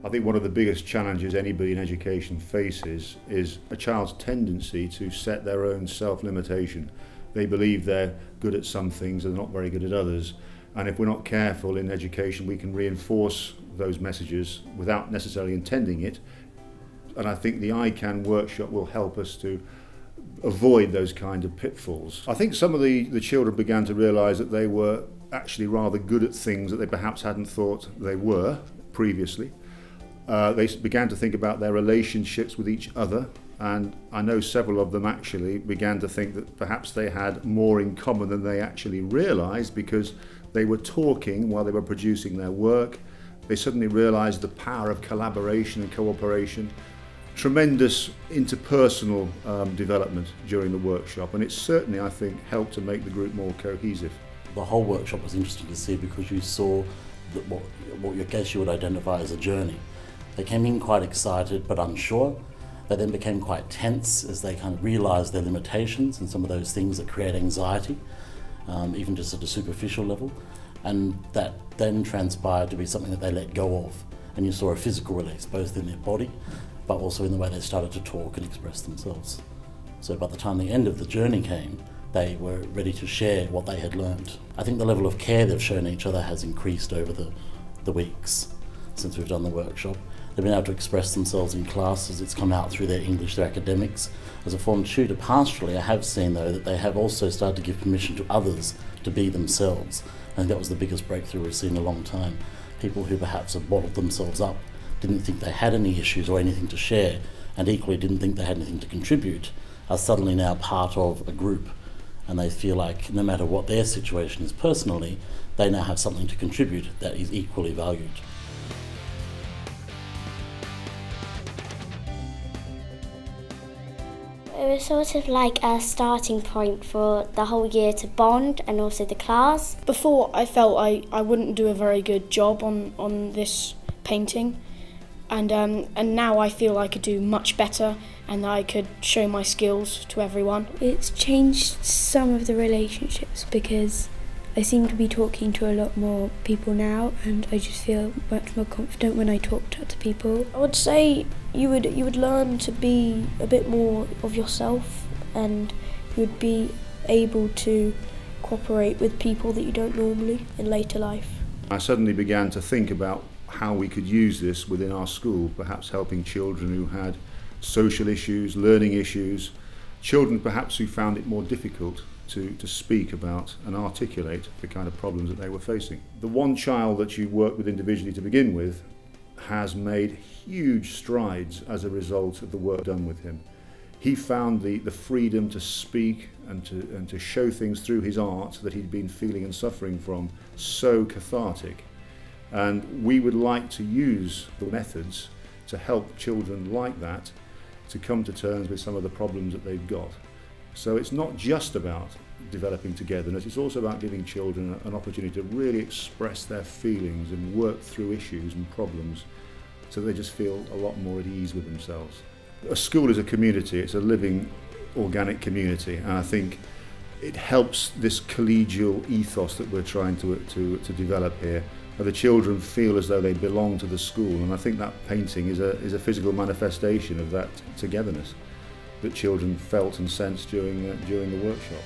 I think one of the biggest challenges anybody in education faces is a child's tendency to set their own self-limitation. They believe they're good at some things and not very good at others. And if we're not careful in education, we can reinforce those messages without necessarily intending it. And I think the ICANN workshop will help us to avoid those kind of pitfalls. I think some of the children began to realise that they were actually rather good at things that they perhaps hadn't thought they were previously. They began to think about their relationships with each other, and I know several of them actually began to think that perhaps they had more in common than they actually realised, because they were talking while they were producing their work. They suddenly realised the power of collaboration and cooperation. Tremendous interpersonal development during the workshop, and it certainly, I think, helped to make the group more cohesive. The whole workshop was interesting to see because you saw what I guess you would identify as a journey. They came in quite excited but unsure. They then became quite tense as they kind of realised their limitations and some of those things that create anxiety, even just at a superficial level. And that then transpired to be something that they let go of. And you saw a physical release, both in their body, but also in the way they started to talk and express themselves. So by the time the end of the journey came, they were ready to share what they had learned. I think the level of care they've shown each other has increased over the weeks since we've done the workshop. They've been able to express themselves in classes. It's come out through their English, their academics. As a form tutor pastorally, I have seen though that they have also started to give permission to others to be themselves. I think that was the biggest breakthrough we've seen in a long time. People who perhaps have bottled themselves up, didn't think they had any issues or anything to share, and equally didn't think they had anything to contribute, are suddenly now part of a group, and they feel like no matter what their situation is personally, they now have something to contribute that is equally valued. It was sort of like a starting point for the whole year to bond, and also the class. Before, I felt I wouldn't do a very good job on this painting, and now I feel I could do much better and that I could show my skills to everyone. It's changed some of the relationships because I seem to be talking to a lot more people now, and I just feel much more confident when I talk to other people. I would say you would learn to be a bit more of yourself, and you would be able to cooperate with people that you don't normally in later life. I suddenly began to think about how we could use this within our school, perhaps helping children who had social issues, learning issues, children perhaps who found it more difficult to speak about and articulate the kind of problems that they were facing. The one child that you work with individually to begin with has made huge strides as a result of the work done with him. He found the freedom to speak and to show things through his art that he'd been feeling and suffering from so cathartic. And we would like to use the methods to help children like that to come to terms with some of the problems that they've got. So it's not just about developing togetherness, it's also about giving children an opportunity to really express their feelings and work through issues and problems so they just feel a lot more at ease with themselves. A school is a community, it's a living, organic community, and I think it helps this collegial ethos that we're trying to develop here. The children feel as though they belong to the school, and I think that painting is a physical manifestation of that togetherness that children felt and sensed during the workshop.